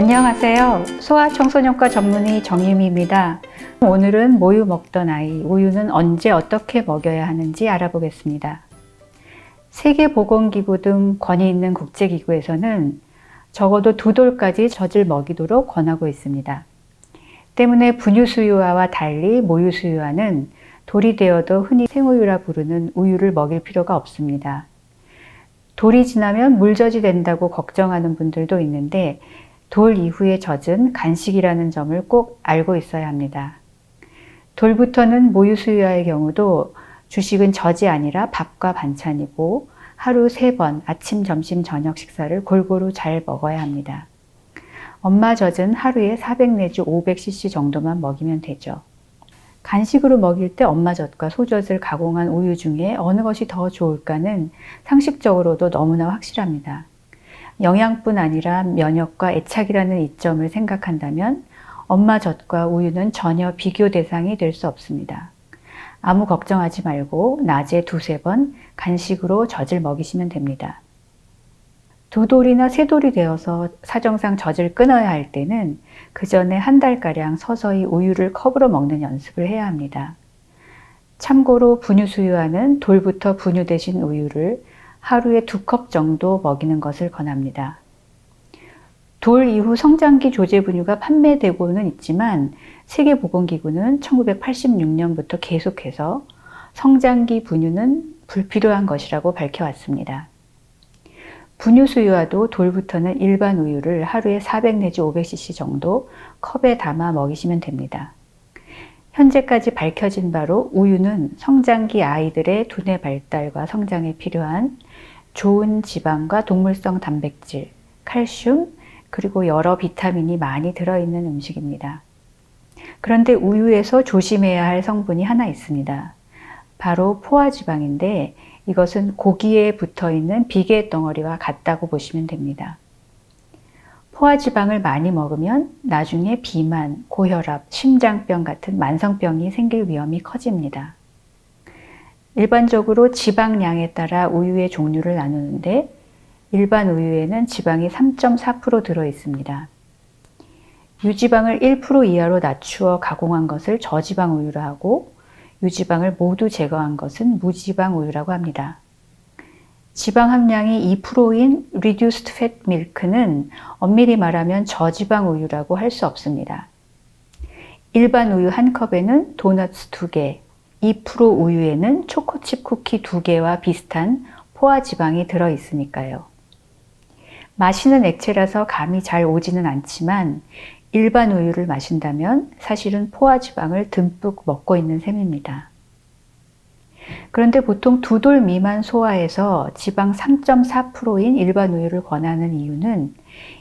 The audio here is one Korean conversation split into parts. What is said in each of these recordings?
안녕하세요. 소아청소년과 전문의 정유미입니다. 오늘은 모유 먹던 아이, 우유는 언제 어떻게 먹여야 하는지 알아보겠습니다. 세계보건기구 등 권위 있는 국제기구에서는 적어도 2돌까지 젖을 먹이도록 권하고 있습니다. 때문에 분유수유아와 달리 모유수유아는 돌이 되어도 흔히 생우유라 부르는 우유를 먹일 필요가 없습니다. 돌이 지나면 물젖이 된다고 걱정하는 분들도 있는데 돌 이후의 젖은 간식이라는 점을 꼭 알고 있어야 합니다. 돌부터는 모유수유아의 경우도 주식은 젖이 아니라 밥과 반찬이고 하루 3번 아침, 점심, 저녁 식사를 골고루 잘 먹어야 합니다. 엄마 젖은 하루에 400 내지 500cc 정도만 먹이면 되죠. 간식으로 먹일 때 엄마 젖과 소젖을 가공한 우유 중에 어느 것이 더 좋을까는 상식적으로도 너무나 확실합니다. 영양뿐 아니라 면역과 애착이라는 이점을 생각한다면 엄마 젖과 우유는 전혀 비교 대상이 될 수 없습니다. 아무 걱정하지 말고 낮에 2-3번 간식으로 젖을 먹이시면 됩니다. 2돌이나 3돌이 되어서 사정상 젖을 끊어야 할 때는 그 전에 1달가량 서서히 우유를 컵으로 먹는 연습을 해야 합니다. 참고로 분유수유아는 돌부터 분유 대신 우유를 하루에 2컵 정도 먹이는 것을 권합니다. 돌 이후 성장기 조제분유가 판매되고는 있지만 세계보건기구는 1986년부터 계속해서 성장기 분유는 불필요한 것이라고 밝혀왔습니다. 분유수유아도 돌부터는 일반 우유를 하루에 400 내지 500cc 정도 컵에 담아 먹이시면 됩니다. 현재까지 밝혀진 바로 우유는 성장기 아이들의 두뇌 발달과 성장에 필요한 좋은 지방과 동물성 단백질, 칼슘, 그리고 여러 비타민이 많이 들어있는 음식입니다. 그런데 우유에서 조심해야 할 성분이 하나 있습니다. 바로 포화지방인데 이것은 고기에 붙어있는 비계 덩어리와 같다고 보시면 됩니다. 포화지방을 많이 먹으면 나중에 비만, 고혈압, 심장병 같은 만성병이 생길 위험이 커집니다. 일반적으로 지방량에 따라 우유의 종류를 나누는데 일반 우유에는 지방이 3.4% 들어있습니다. 유지방을 1% 이하로 낮추어 가공한 것을 저지방 우유로 하고 유지방을 모두 제거한 것은 무지방 우유라고 합니다. 지방 함량이 2%인 Reduced Fat Milk는 엄밀히 말하면 저지방 우유라고 할 수 없습니다. 일반 우유 1컵에는 도넛 2개, 2% 우유에는 초코칩 쿠키 2개와 비슷한 포화지방이 들어있으니까요. 마시는 액체라서 감이 잘 오지는 않지만 일반 우유를 마신다면 사실은 포화지방을 듬뿍 먹고 있는 셈입니다. 그런데 보통 2돌 미만 소아에서 지방 3.4%인 일반 우유를 권하는 이유는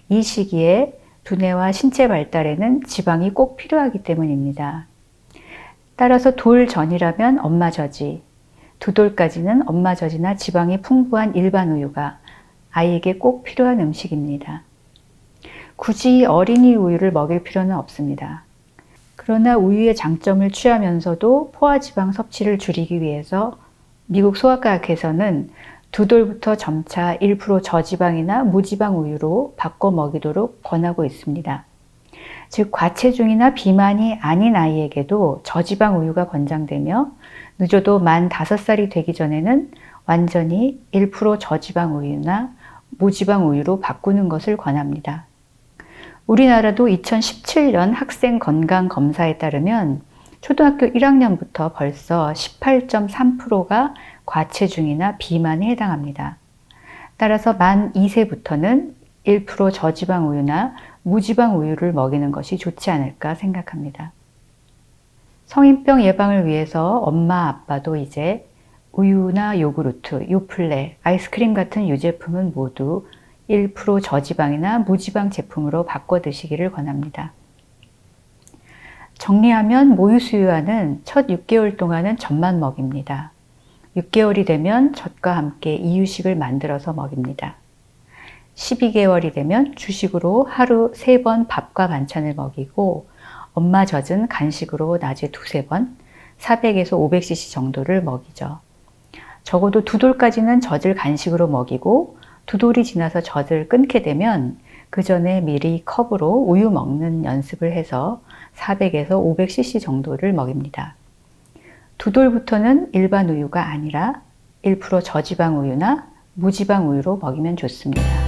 이 시기에 두뇌와 신체 발달에는 지방이 꼭 필요하기 때문입니다. 따라서 돌 전이라면 엄마 젖이, 2돌까지는 엄마 젖이나 지방이 풍부한 일반 우유가 아이에게 꼭 필요한 음식입니다. 굳이 어린이 우유를 먹일 필요는 없습니다. 그러나 우유의 장점을 취하면서도 포화지방 섭취를 줄이기 위해서 미국 소아과학회에서는 2돌부터 점차 1% 저지방이나 무지방 우유로 바꿔 먹이도록 권하고 있습니다. 즉 과체중이나 비만이 아닌 아이에게도 저지방 우유가 권장되며 늦어도 만 5살이 되기 전에는 완전히 1% 저지방 우유나 무지방 우유로 바꾸는 것을 권합니다. 우리나라도 2017년 학생 건강검사에 따르면 초등학교 1학년부터 벌써 18.3%가 과체중이나 비만에 해당합니다. 따라서 만 2세부터는 1% 저지방 우유나 무지방 우유를 먹이는 것이 좋지 않을까 생각합니다. 성인병 예방을 위해서 엄마, 아빠도 이제 우유나 요구르트, 요플레, 아이스크림 같은 유제품은 모두 1% 저지방이나 무지방 제품으로 바꿔 드시기를 권합니다. 정리하면 모유수유아는 첫 6개월 동안은 젖만 먹입니다. 6개월이 되면 젖과 함께 이유식을 만들어서 먹입니다. 12개월이 되면 주식으로 하루 3번 밥과 반찬을 먹이고 엄마 젖은 간식으로 낮에 2-3번 400에서 500cc 정도를 먹이죠. 적어도 2돌까지는 젖을 간식으로 먹이고 2돌이 지나서 젖을 끊게 되면 그 전에 미리 컵으로 우유 먹는 연습을 해서 400에서 500cc 정도를 먹입니다. 2돌부터는 일반 우유가 아니라 1% 저지방 우유나 무지방 우유로 먹이면 좋습니다.